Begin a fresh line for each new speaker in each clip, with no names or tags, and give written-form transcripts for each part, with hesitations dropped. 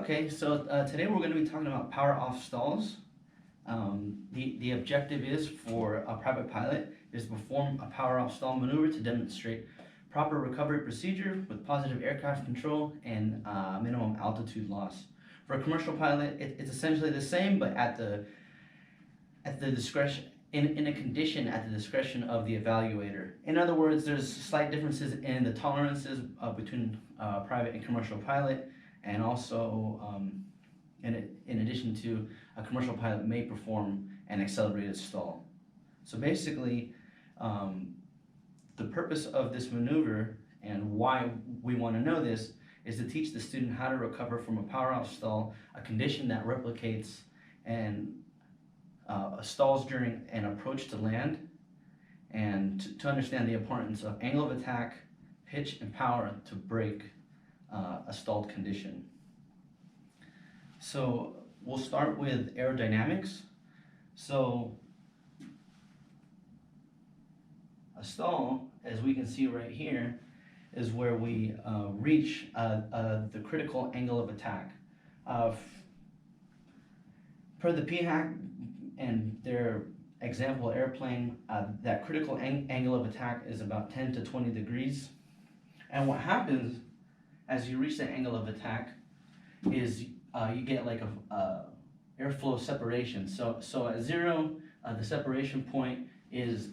Okay, so today we're going to be talking about power off stalls. The objective is for a private pilot is to perform a power off stall maneuver to demonstrate proper recovery procedure with positive aircraft control and minimum altitude loss. For a commercial pilot, it's essentially the same, but at the discretion in a condition at the discretion of the evaluator. In other words, there's slight differences in the tolerances between private and commercial pilot, and also in addition to a commercial pilot may perform an accelerated stall. So basically, the purpose of this maneuver and why we want to know this is to teach the student how to recover from a power off stall, a condition that replicates and stalls during an approach to land, and to understand the importance of angle of attack, pitch, and power to break a stalled condition. So we'll start with aerodynamics. So a stall, as we can see right here, is where we reach the critical angle of attack. Per the PHAC and their example airplane, that critical angle of attack is about 10 to 20 degrees. And what happens as you reach the angle of attack is you get like a airflow separation. So at zero, the separation point is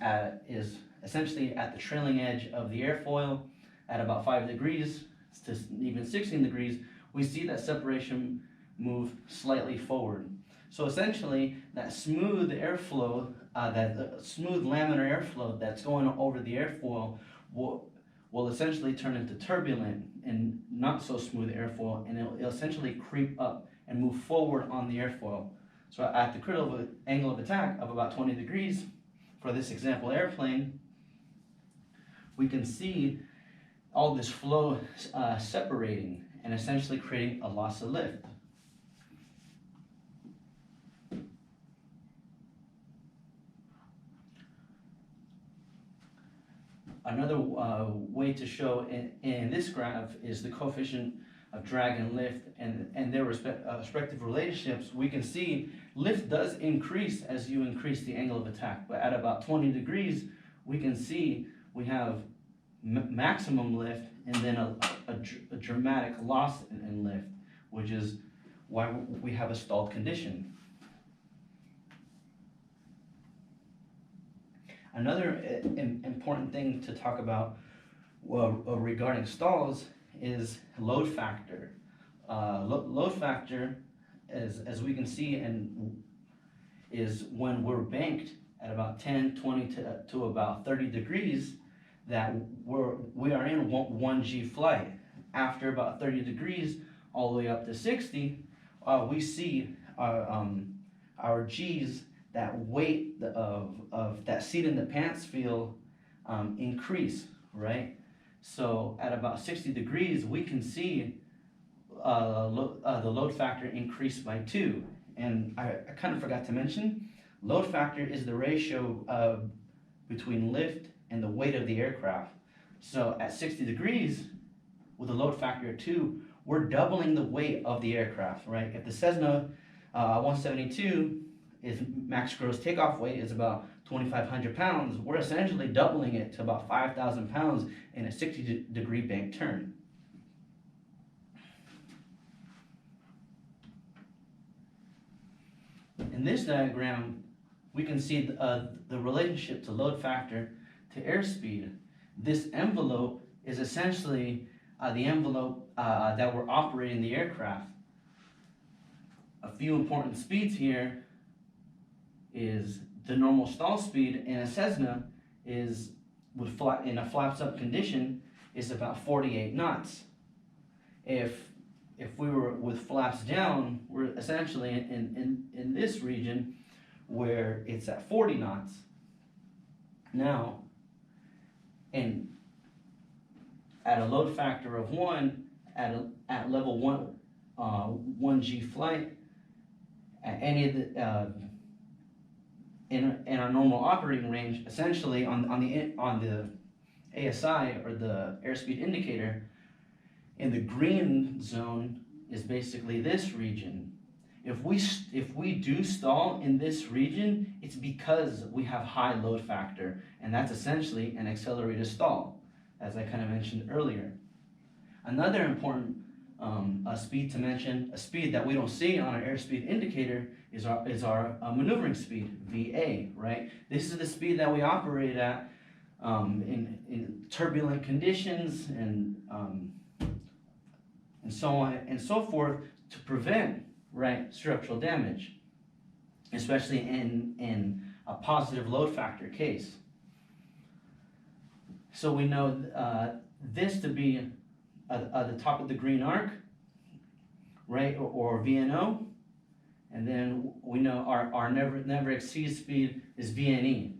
essentially at the trailing edge of the airfoil. At about 5 degrees to even 16 degrees, we see that separation move slightly forward. So essentially, that smooth airflow, that smooth laminar airflow that's going over the airfoil will essentially turn into turbulent and not so smooth airfoil, and it'll essentially creep up and move forward on the airfoil. So at the critical angle of attack of about 20 degrees, for this example airplane, we can see all this flow separating and essentially creating a loss of lift. Another way to show in this graph is the coefficient of drag and lift and their respective relationships. We can see lift does increase as you increase the angle of attack, but at about 20 degrees, we can see we have maximum lift and then a dramatic loss in lift, which is why we have a stalled condition. Another important thing to talk about regarding stalls is load factor. Load factor, as we can see, is when we're banked at about 10, 20 to about 30 degrees, that we are in 1G flight. After about 30 degrees, all the way up to 60, we see our G's, that weight of that seat in the pants feel increase, right? So at about 60 degrees, we can see the load factor increase by 2. And I kind of forgot to mention, load factor is the ratio between lift and the weight of the aircraft. So at 60 degrees, with a load factor of 2, we're doubling the weight of the aircraft, right? If the Cessna 172 is max gross takeoff weight is about 2,500 pounds, we're essentially doubling it to about 5,000 pounds in a 60-degree bank turn. In this diagram, we can see the relationship to load factor to airspeed. This envelope is essentially the envelope that we're operating the aircraft. A few important speeds here is the normal stall speed in a Cessna is in a flaps up condition is about 48 knots. If we were with flaps down, we're essentially in this region where it's at 40 knots. Now, at a load factor of 1, at level 1G flight, at any of the in our normal operating range, essentially on the ASI, or the airspeed indicator, in the green zone is basically this region. If we do stall in this region, it's because we have high load factor, and that's essentially an accelerated stall, as I kind of mentioned earlier. Another important speed to mention, a speed that we don't see on our airspeed indicator, is our maneuvering speed, VA, right? This is the speed that we operate at in turbulent conditions and so on and so forth, to prevent, right, structural damage, especially in a positive load factor case. So we know this to be the top of the green arc, right, or VNO, and then we know our never exceed speed is VNE.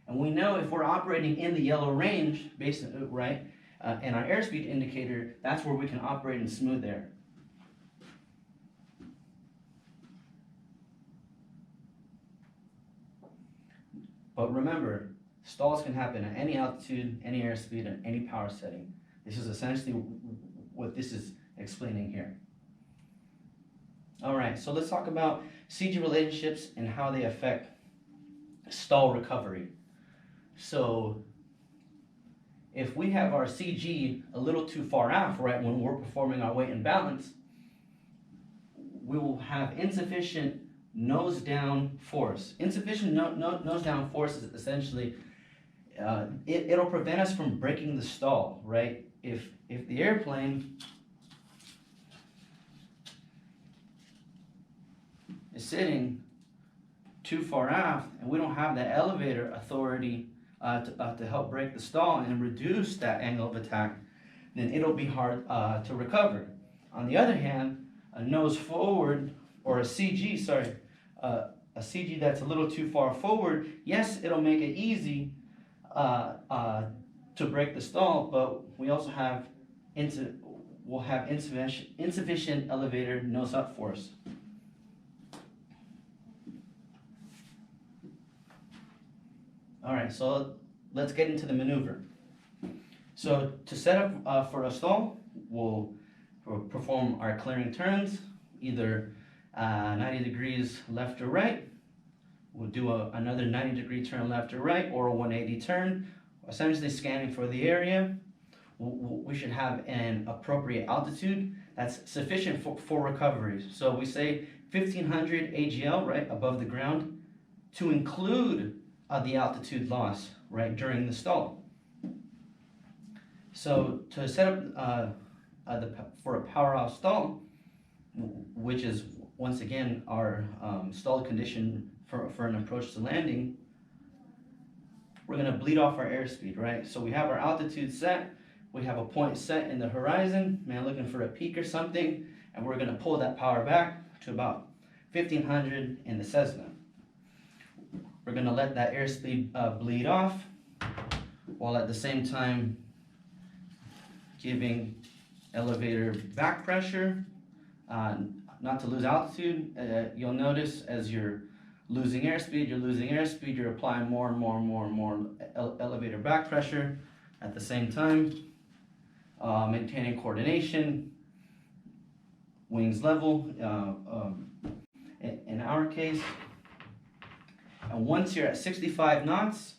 And we know if we're operating in the yellow range, right, and our airspeed indicator, that's where we can operate in smooth air. But remember, stalls can happen at any altitude, any airspeed, and any power setting. This is essentially what this is explaining here. All right, so let's talk about CG relationships and how they affect stall recovery. So if we have our CG a little too far out, right, when we're performing our weight and balance, we will have insufficient nose down force. Insufficient nose down force is essentially, it'll prevent us from breaking the stall, right? If the airplane is sitting too far aft and we don't have that elevator authority to help break the stall and reduce that angle of attack, then it'll be hard to recover. On the other hand, a nose forward, or a CG, a CG that's a little too far forward, yes, it'll make it easy to break the stall, but we also have insufficient elevator nose up force. All right, so let's get into the maneuver. So to set up for a stall, we'll perform our clearing turns, either 90 degrees left or right. We'll do another 90-degree turn left or right, or a 180 turn, essentially scanning for the area. We should have an appropriate altitude that's sufficient for recovery. So we say 1500 AGL, right, above the ground, to include the altitude loss, right, during the stall. So to set up for a power off stall, which is once again our stall condition for an approach to landing, we're going to bleed off our airspeed, right? So we have our altitude set, we have a point set in the horizon, man, looking for a peak or something, and we're going to pull that power back to about 1500 in the Cessna. We're going to let that airspeed bleed off, while at the same time giving elevator back pressure, not to lose altitude. You'll notice as you're losing airspeed, you're applying more and more elevator back pressure at the same time, maintaining coordination, wings level, in our case. And once you're at 65 knots,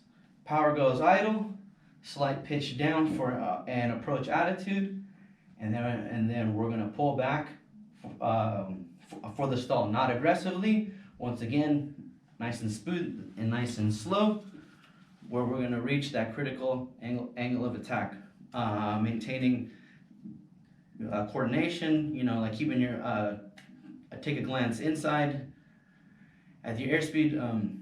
power goes idle, slight pitch down for an approach attitude, and then we're going to pull back for the stall, not aggressively. Once again, nice and smooth and nice and slow, where we're going to reach that critical angle of attack, maintaining coordination. You know, like keeping your take a glance inside at your airspeed.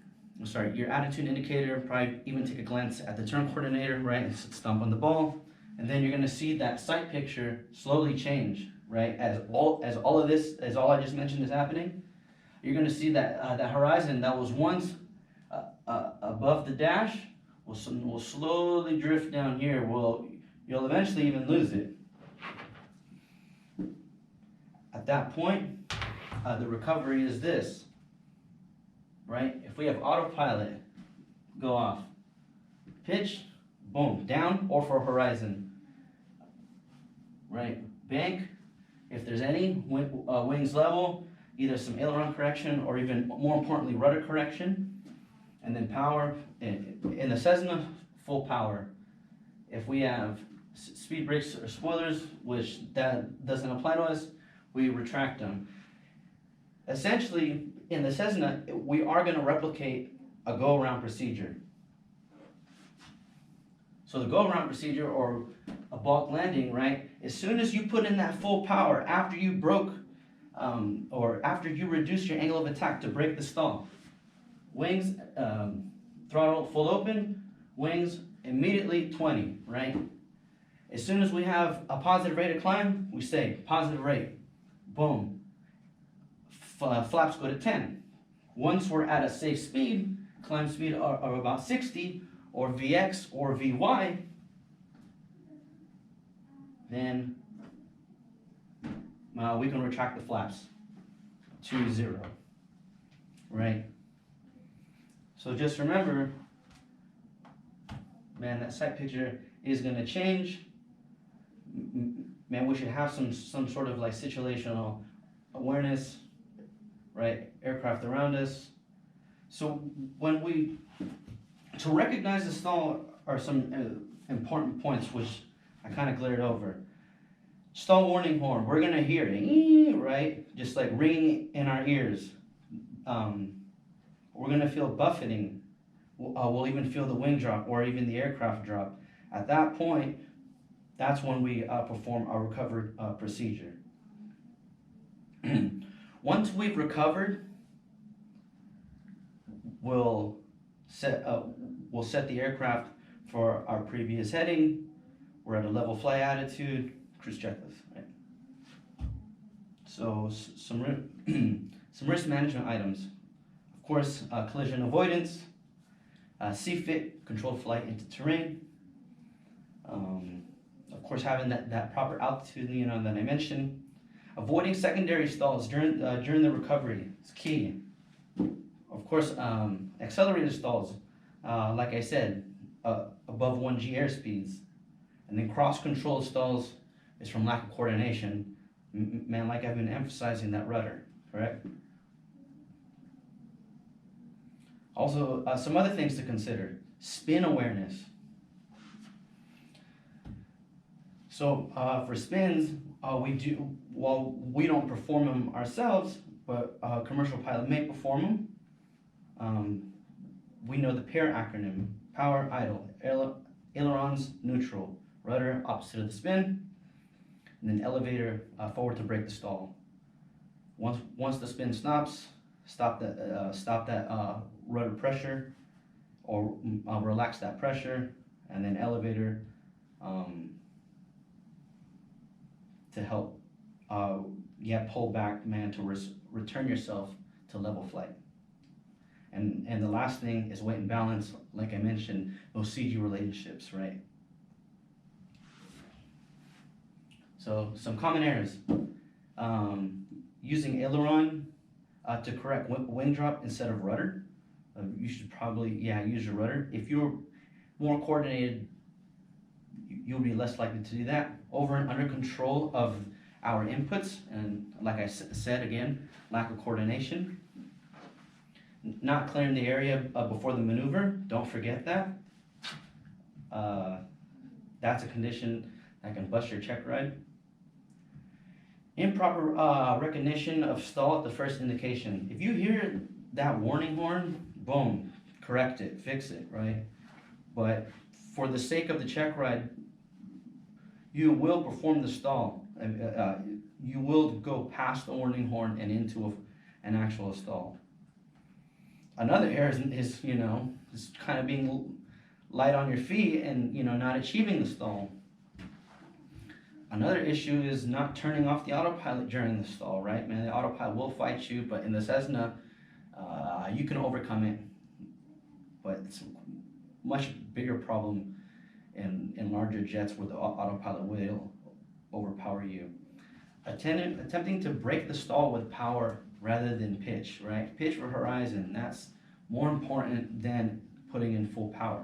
Your attitude indicator. Probably even take a glance at the turn coordinator, right? Stomp on the ball, and then you're going to see that sight picture slowly change, right? As all I just mentioned is happening, you're going to see that that horizon that was once above the dash will slowly drift down here. You'll eventually even lose it. At that point, the recovery is this. Right? If we have autopilot go off, pitch, boom, down, or for horizon, right? Bank, if there's any, wings level, either some aileron correction or even more importantly, rudder correction. And then power, in the Cessna, full power. If we have speed brakes or spoilers, which that doesn't apply to us, we retract them. Essentially, in the Cessna, we are going to replicate a go-around procedure. So the go-around procedure, or a balk landing, right? As soon as you put in that full power, after you broke, or after you reduce your angle of attack to break the stall, wings, throttle full open, wings immediately 20, right? As soon as we have a positive rate of climb, we say positive rate, boom. Flaps go to 10. Once we're at a safe speed, climb speed of about 60, or Vx or Vy, then we can retract the flaps to 0, right? So just remember, man, that sight picture is going to change. Man, we should have some sort of like situational awareness, right? Aircraft around us. So to recognize the stall are some important points which I kind of glared over. Stall warning horn, we're going to hear it, right? Just like ringing in our ears. We're going to feel buffeting. We'll even feel the wing drop or even the aircraft drop. At that point, that's when we perform our recovered procedure. Once we've recovered, we'll set the aircraft for our previous heading. We're at a level flight attitude, cruise checklist, right? So some risk management items. Of course, collision avoidance, CFIT, controlled flight into terrain. Of course, having that proper altitude, that I mentioned. Avoiding secondary stalls during the recovery is key. Of course, accelerated stalls, like I said, above 1G airspeeds. And then cross-controlled stalls is from lack of coordination. Man, like I've been emphasizing, that rudder, correct? Also, some other things to consider. Spin awareness. So for spins, we don't perform them ourselves, but a commercial pilot may perform them. We know the PAIR acronym: power, idle, ailerons, neutral, rudder, opposite of the spin, and then elevator, forward to break the stall. Once the spin stops, stop that rudder pressure, or relax that pressure, and then elevator to help pull back, man, to return yourself to level flight. And the last thing is weight and balance. Like I mentioned, those CG relationships, right? So some common errors. Using aileron to correct wing drop instead of rudder. You should probably, use your rudder. If you're more coordinated, you'll be less likely to do that. Over and under control of our inputs, and like I said again, lack of coordination. Not clearing the area before the maneuver, don't forget that. That's a condition that can bust your check ride. Improper recognition of stall at the first indication. If you hear that warning horn, boom, correct it, fix it, right? But for the sake of the check ride, you will perform the stall. You will go past the warning horn and into an actual stall. Another error is kind of being light on your feet and not achieving the stall. Another issue is not turning off the autopilot during the stall, right? Man, the autopilot will fight you, but in the Cessna, you can overcome it. But it's a much bigger problem in larger jets where the autopilot will overpower you. Attempting to break the stall with power rather than pitch, right? Pitch for horizon, that's more important than putting in full power.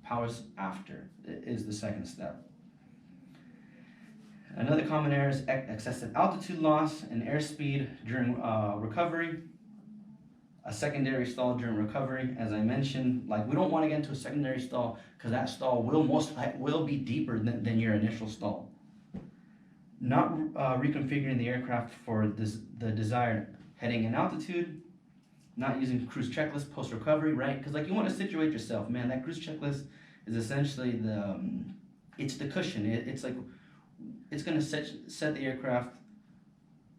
Power's after, is the second step. Another common error is excessive altitude loss and airspeed during recovery. A secondary stall during recovery, as I mentioned, like we don't want to get into a secondary stall because that stall will be deeper than your initial stall. Not reconfiguring the aircraft for the desired heading and altitude. Not using cruise checklist post recovery, right? Because like you want to situate yourself, man. That cruise checklist is essentially it's the cushion. It's like it's gonna set the aircraft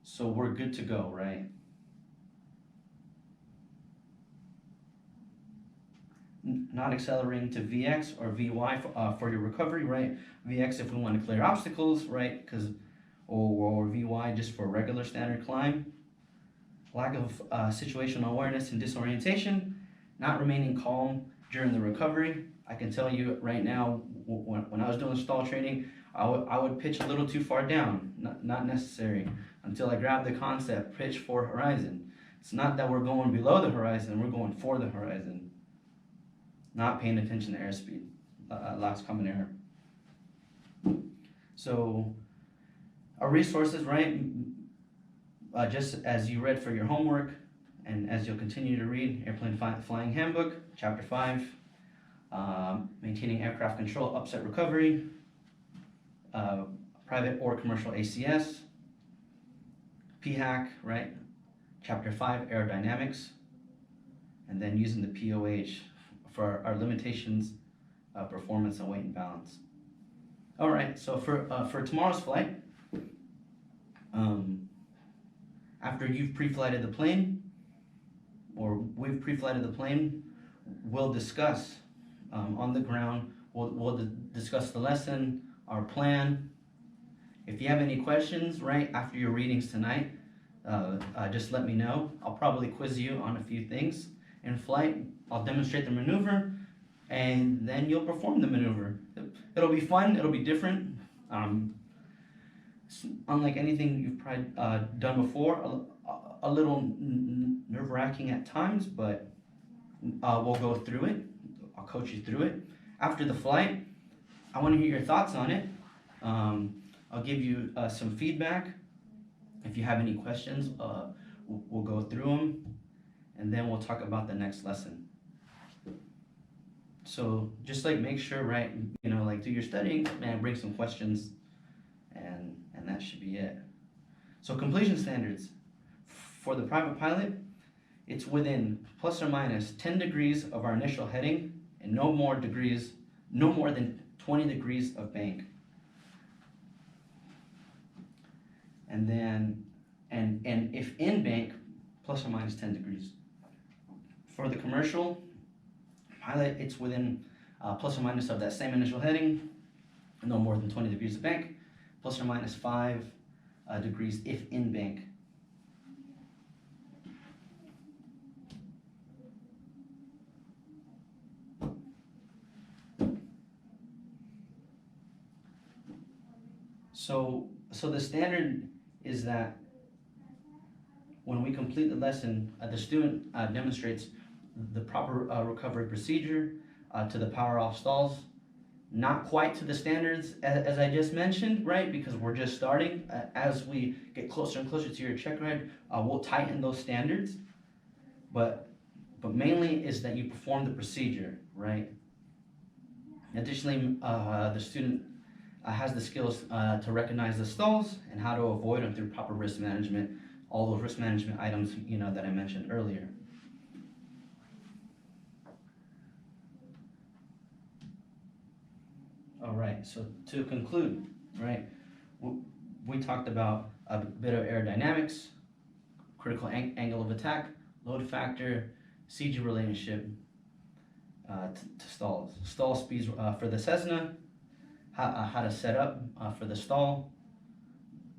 so we're good to go, right? Not accelerating to VX or VY for your recovery, right? VX if we want to clear obstacles, right? Because or VY just for regular standard climb. Lack of situational awareness and disorientation. Not remaining calm during the recovery. I can tell you right now, when I was doing stall training, I would pitch a little too far down. Not necessary. Until I grabbed the concept, pitch for horizon. It's not that we're going below the horizon, we're going for the horizon. Not paying attention to airspeed. Last common error. So, our resources, right? Just as you read for your homework, and as you'll continue to read, Airplane Flying Handbook, Chapter 5, Maintaining Aircraft Control, Upset Recovery, Private or Commercial ACS, PHAC, right? Chapter 5, Aerodynamics, and then using the POH for our limitations, performance, and weight and balance. All right, so for tomorrow's flight, after you've pre-flighted the plane, or we've pre-flighted the plane, we'll discuss on the ground, we'll discuss the lesson, our plan. If you have any questions, right, after your readings tonight, just let me know. I'll probably quiz you on a few things. In flight, I'll demonstrate the maneuver, and then you'll perform the maneuver. It'll be fun, it'll be different. Unlike anything you've probably done before, a little nerve-wracking at times, but we'll go through it. I'll coach you through it. After the flight, I want to hear your thoughts on it. I'll give you some feedback. If you have any questions, we'll go through them, and then we'll talk about the next lesson. So just like make sure, right, like do your studying, man, bring some questions, and that should be it. So completion standards. For the private pilot, it's within plus or minus 10 degrees of our initial heading and no more than 20 degrees of bank. And then, and if in bank, plus or minus 10 degrees. For the commercial pilot, it's within plus or minus of that same initial heading, no more than 20 degrees of bank, plus or minus 5 degrees if in bank. So the standard is that when we complete the lesson, the student demonstrates the proper recovery procedure to the power off stalls. Not quite to the standards as I just mentioned, right? Because we're just starting. As we get closer and closer to your check ride, we'll tighten those standards. But mainly is that you perform the procedure, right? Additionally, the student has the skills to recognize the stalls and how to avoid them through proper risk management, all those risk management items that I mentioned earlier. All right, so to conclude, right, we talked about a bit of aerodynamics, critical angle of attack, load factor, CG relationship to stalls. Stall speeds for the Cessna, how to set up for the stall,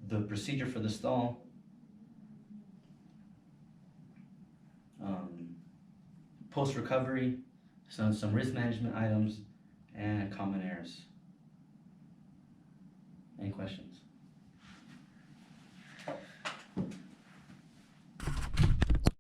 the procedure for the stall, post-recovery, some risk management items, and common errors. Any questions?